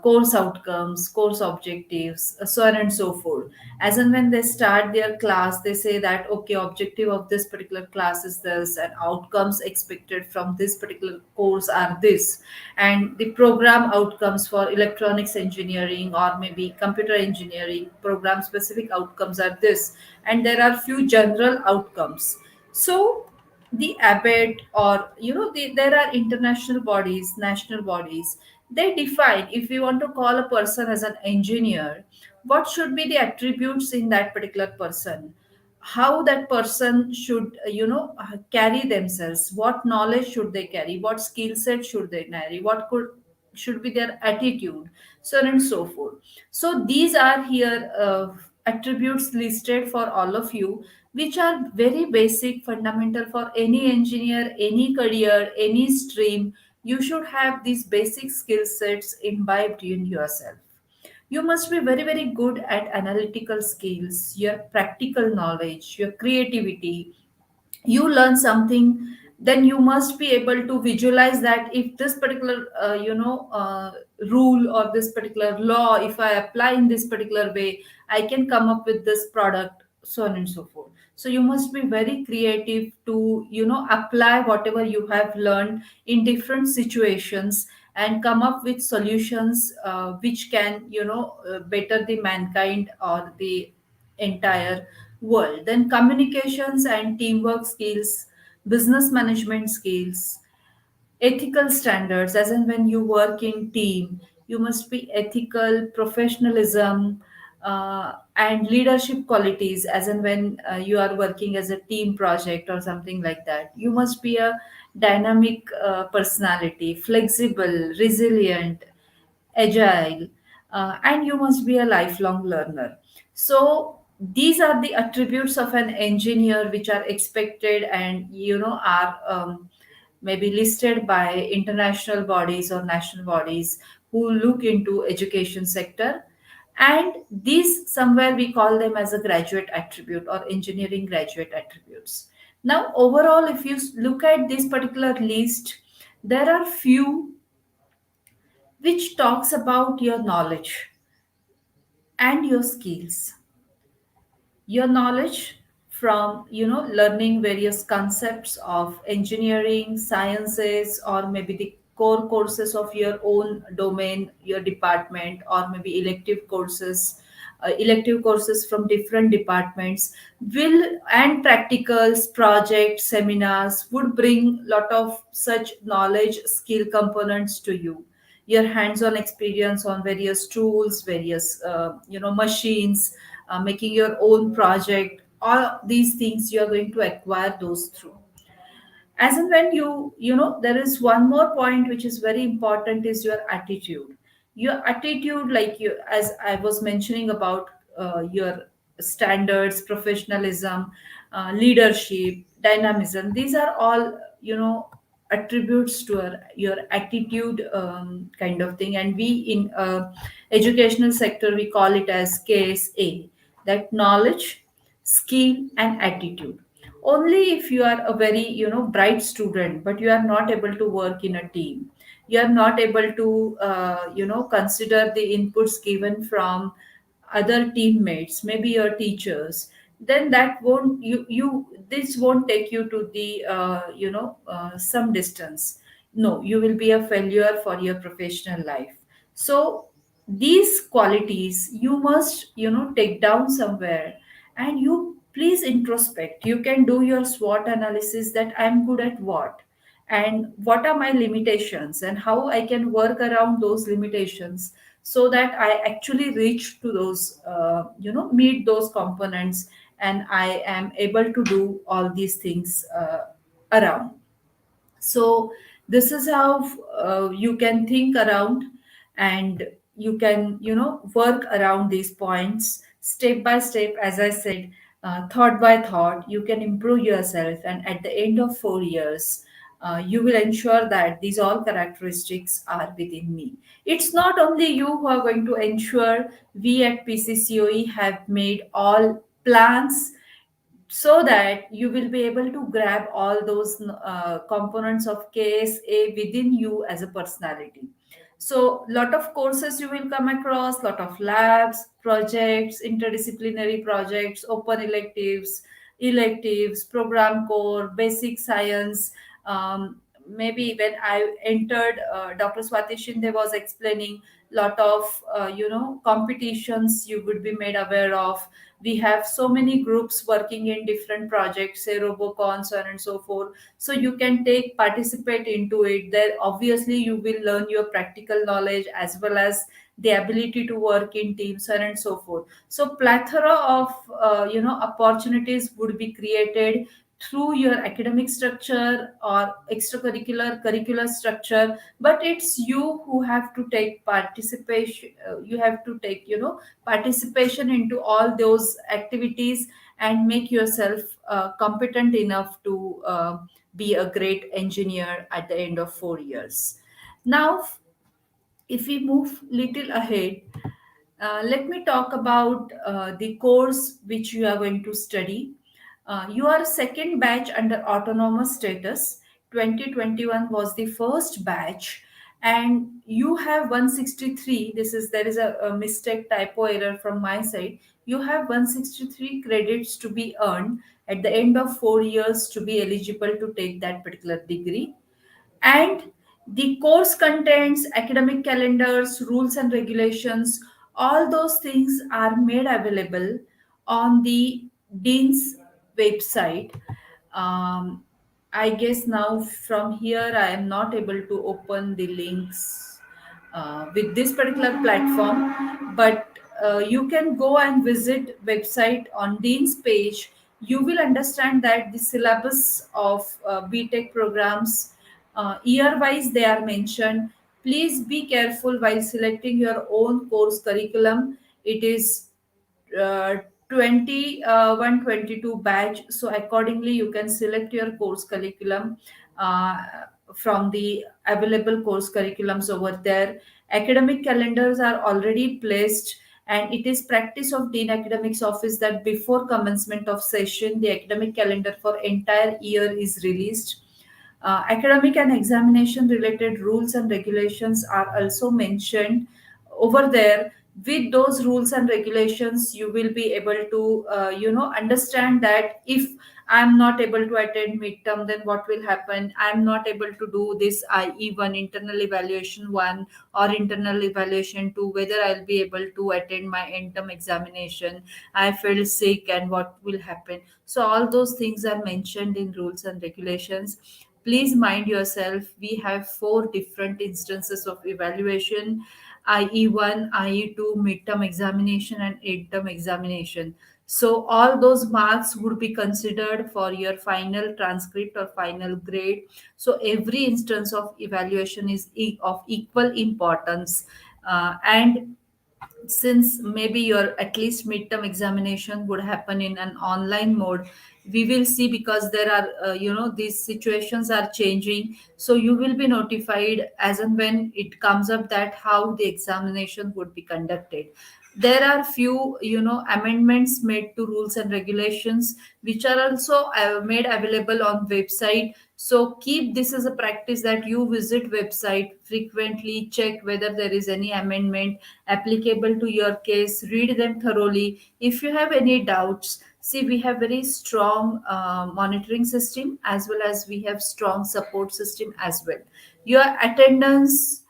course outcomes, course objectives, so on and so forth. As and when they start their class, they say that, okay, objective of this particular class is this, and outcomes expected from this particular course are this, and the program outcomes for electronics engineering or maybe computer engineering, program specific outcomes are this, and there are few general outcomes. So the ABET, or there are international bodies, national bodies, they define, if we want to call a person as an engineer, what should be the attributes in that particular person, how that person should carry themselves, what knowledge should they carry, what skill set should they carry, what could should be their attitude, so on and so forth. So these are here attributes listed for all of you, which are very basic, fundamental for any engineer, any career, any stream. You should have these basic skill sets imbibed in yourself. You must be very, very good at analytical skills, your practical knowledge, your creativity. You learn something, then you must be able to visualize that if this particular rule or this particular law, if I apply in this particular way, I can come up with this product, so on and so forth. So you must be very creative to apply whatever you have learned in different situations and come up with solutions which can better the mankind or the entire world. Then communications and teamwork skills, business management skills, ethical standards, as in when you work in team, you must be ethical, professionalism, and leadership qualities, as in when you are working as a team project or something like that. You must be a dynamic personality, flexible, resilient, agile, and you must be a lifelong learner. So these are the attributes of an engineer which are expected and are maybe listed by international bodies or national bodies who look into education sector. And these somewhere we call them as a graduate attribute or engineering graduate attributes. Now overall, if you look at this particular list, there are few which talks about your knowledge and your skills. Your knowledge from learning various concepts of engineering sciences, or maybe the core courses of your own domain, your department, or maybe elective courses from different departments will, and practicals, projects, seminars would bring lot of such knowledge skill components to you. Your hands-on experience on various tools, various machines, making your own project, all these things you are going to acquire those through. As and when there is one more point which is very important, is your attitude. Your attitude, like you, as I was mentioning about your standards, professionalism, leadership, dynamism. These are all, attributes to your attitude, kind of thing. And we in educational sector, we call it as case A, that knowledge, skill, and attitude. Only if you are a very, bright student, but you are not able to work in a team, you are not able to, consider the inputs given from other teammates, maybe your teachers, then that won't you this won't take you to the, some distance. No, you will be a failure for your professional life. So these qualities you must, take down somewhere, and you please introspect. You can do your SWOT analysis, that I'm good at what, and what are my limitations, and how I can work around those limitations, so that I actually reach to those, meet those components, and I am able to do all these things around. So this is how you can think around, and you can, work around these points step by step. As I said, thought by thought, you can improve yourself, and at the end of 4 years, you will ensure that these all characteristics are within me. It's not only you who are going to ensure. We at PCCOE have made all plans, so that you will be able to grab all those components of KSA within you as a personality. So lot of courses you will come across, lot of labs, projects, interdisciplinary projects, open electives, program core, basic science. Maybe when I entered, Dr. Swati Shinde was explaining lot of, competitions you would be made aware of. We have so many groups working in different projects, say robocon, so on and so forth. So you can take participate into it. There obviously you will learn your practical knowledge, as well as the ability to work in teams, so on and so forth. So plethora of, opportunities would be created through your academic structure or extracurricular curricular structure. But it's you who have to take participation. You have to take, participation into all those activities, and make yourself competent enough to be a great engineer at the end of 4 years. Now, if we move little ahead, let me talk about the course which you are going to study. You are second batch under autonomous status. 2021 was the first batch, and you have 163. There is a mistake, typo error from my side. You have 163 credits to be earned at the end of 4 years to be eligible to take that particular degree. And the course contents, academic calendars, rules and regulations, all those things are made available on the dean's website. um, I guess now from here I am not able to open the links with this particular platform, but you can go and visit website on dean's page. You will understand that the syllabus of BTech programs, year wise they are mentioned. Please be careful while selecting your own course curriculum. It is uh, 21-22 batch, so accordingly you can select your course curriculum uh, from the available course curriculums over there. Academic calendars are already placed, and it is practice of dean academics office that before commencement of session the academic calendar for entire year is released. Academic and examination related rules and regulations are also mentioned over there. With those rules and regulations, you will be able to, understand that if I'm not able to attend midterm, then what will happen. I'm not able to do this IE1, internal evaluation 1, or internal evaluation 2, whether I'll be able to attend my end-term examination. I feel sick, and what will happen. So all those things are mentioned in rules and regulations. Please mind yourself, we have four different instances of evaluation: IE1, IE2, midterm examination, and end-term examination. So all those marks would be considered for your final transcript or final grade. So every instance of evaluation is of equal importance. And since maybe your at least midterm examination would happen in an online mode, we will see, because there are these situations are changing, so you will be notified as and when it comes up that how the examination would be conducted. There are few amendments made to rules and regulations, which are also made available on website. So keep this as a practice, that you visit website frequently, check whether there is any amendment applicable to your case, read them thoroughly. If you have any doubts, see, we have very strong monitoring system, as well as we have strong support system as well. Your attendance,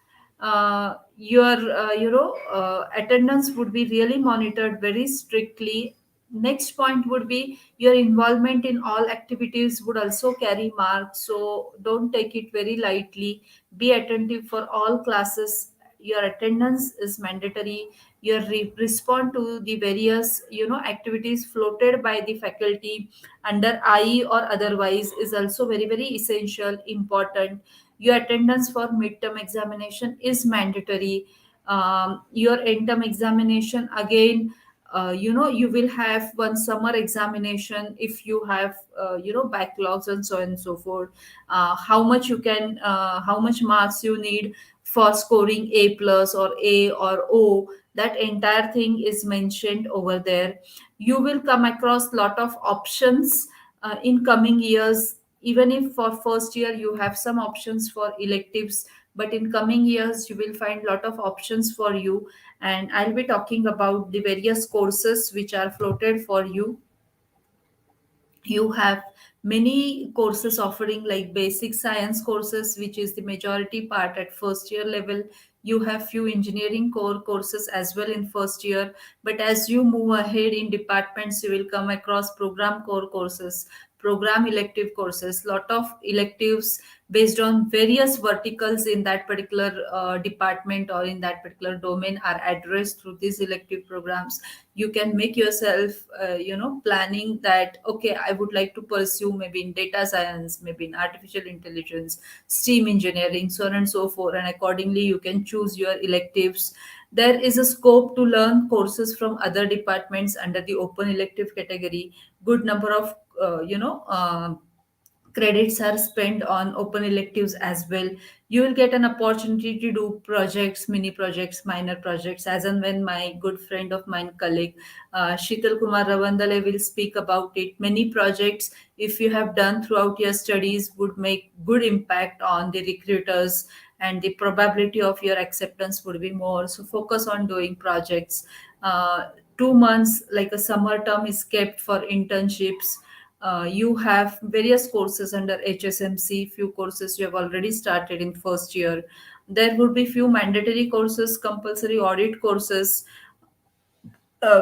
attendance would be really monitored very strictly. Next point would be your involvement in all activities would also carry marks, so don't take it very lightly. Be attentive for all classes. Your attendance is mandatory. Your respond to the various activities floated by the faculty under IE or otherwise is also very very essential, important. Your attendance for midterm examination is mandatory. Your end term examination, again, you will have one summer examination. If you have backlogs and so on and so forth, how much marks you need for scoring A plus or A or O, that entire thing is mentioned over there. You will come across lot of options in coming years. Even if for first year you have some options for electives, but in coming years you will find lot of options for you. And I'll be talking about the various courses which are floated for you. You have many courses offering, like basic science courses, which is the majority part at first year level. You have few engineering core courses as well in first year, but as you move ahead in departments, you will come across program core courses, program elective courses, lot of electives based on various verticals in that particular department or in that particular domain are addressed through these elective programs. You can make yourself planning that, okay, I would like to pursue maybe in data science, maybe in artificial intelligence, steam engineering, so on and so forth, and accordingly you can choose your electives. There is a scope to learn courses from other departments under the open elective category. Good number of credits are spent on open electives as well. You will get an opportunity to do projects, mini projects, minor projects, as and when my good friend of mine, colleague Sheetal Kumar Ravandale will speak about it. Many projects, if you have done throughout your studies, would make good impact on the recruiters, and the probability of your acceptance would be more. So focus on doing projects. 2 months, like a summer term, is kept for internships. You have various courses under HSMC, few courses you have already started in first year. There would be few mandatory courses, compulsory audit courses,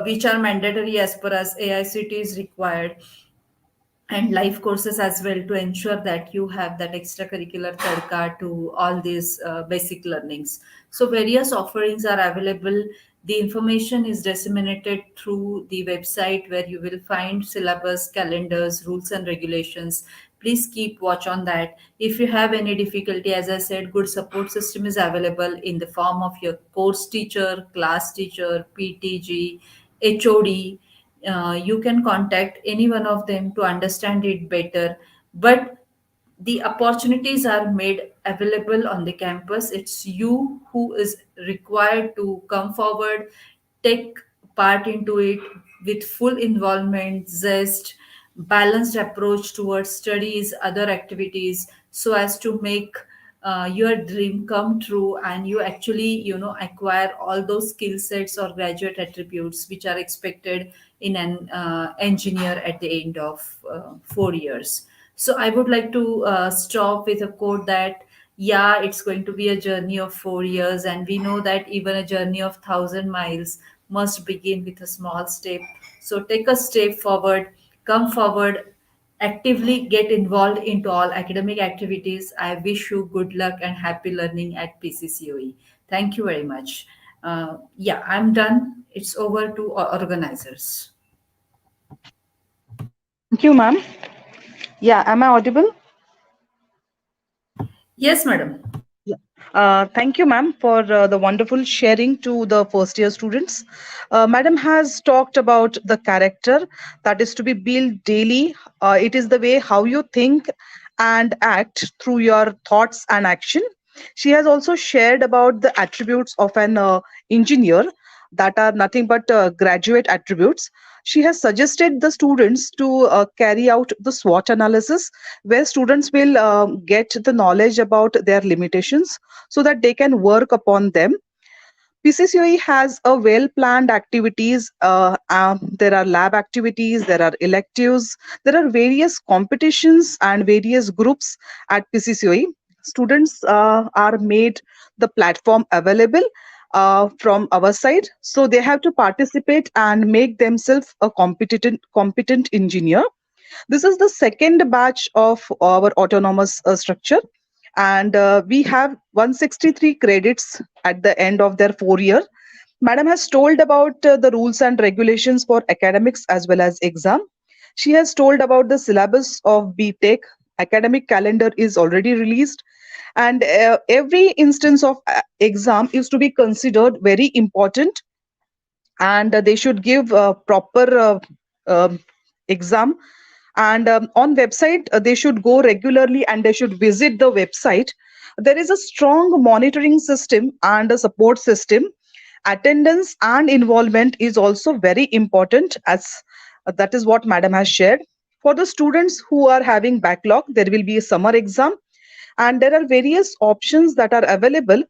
which are mandatory as per as AICT is required, and life courses as well, to ensure that you have that extracurricular tadka to all these basic learnings. So various offerings are available. The information is disseminated through the website, where you will find syllabus, calendars, rules and regulations. Please keep watch on that. If you have any difficulty, as I said, good support system is available in the form of your course teacher, class teacher, PTG, HOD. You can contact any one of them to understand it better. But the opportunities are made available on the campus. It's you who is required to come forward, take part into it with full involvement, zest, balanced approach towards studies, other activities, so as to make your dream come true, and you actually acquire all those skill sets or graduate attributes which are expected in an engineer at the end of 4 years. So I would like to stop with a quote that, yeah, it's going to be a journey of 4 years, and we know that even a journey of 1,000 miles must begin with a small step. So take a step forward, come forward, actively get involved into all academic activities. I wish you good luck and happy learning at PCCOE. Thank you very much. Yeah, I'm done. It's over to organizers. Thank you, ma'am. Yeah, am I audible? Yes, madam. Yeah. Thank you, ma'am, for the wonderful sharing to the first year students. Madam has talked about the character that is to be built daily. It is the way how you think and act through your thoughts and action. She has also shared about the attributes of an engineer that are nothing but graduate attributes. She has suggested the students to carry out the SWOT analysis, where students will get the knowledge about their limitations so that they can work upon them. PCCOE has a well planned activities. There are lab activities, there are electives, there are various competitions and various groups at PCCOE. Students are made the platform available from our side, so they have to participate and make themselves a competent engineer. This is the second batch of our autonomous structure, and we have 163 credits at the end of their 4 year. Madam has told about the rules and regulations for academics as well as exam. She has told about the syllabus of BTech. Academic calendar is already released, and every instance of exam is to be considered very important, and they should give proper um exam. And on website they should go regularly and they should visit the website. There is a strong monitoring system and a support system. Attendance and involvement is also very important, as that is what madam has shared. For the students who are having backlog, there will be a summer exam, and there are various options that are available.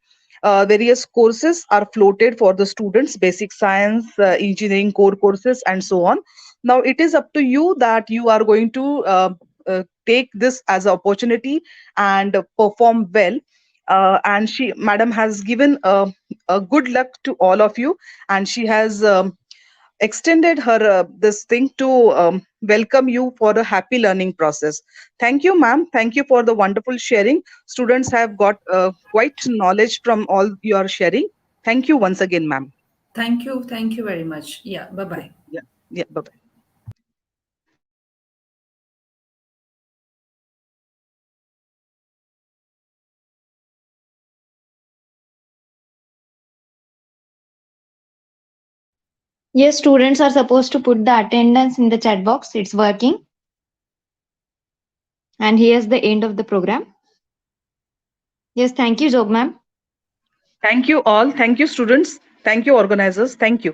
Various courses are floated for the students: basic science, engineering core courses, and so on. Now it is up to you that you are going to take this as an opportunity and perform well. And she madam has given a good luck to all of you, and she has extended her this thing to welcome you for a happy learning process. Thank you, ma'am. Thank you for the wonderful sharing. Students have got quite knowledge from all your sharing. Thank you once again, ma'am. Thank you very much. Yeah, bye Yeah, bye. yeah, yeah. Bye bye. Yes, students are supposed to put the attendance in the chat box. It's working. And here's the end of the program. Yes, thank you, Jog ma'am. Thank you all. Thank you, students. Thank you, organizers. Thank you.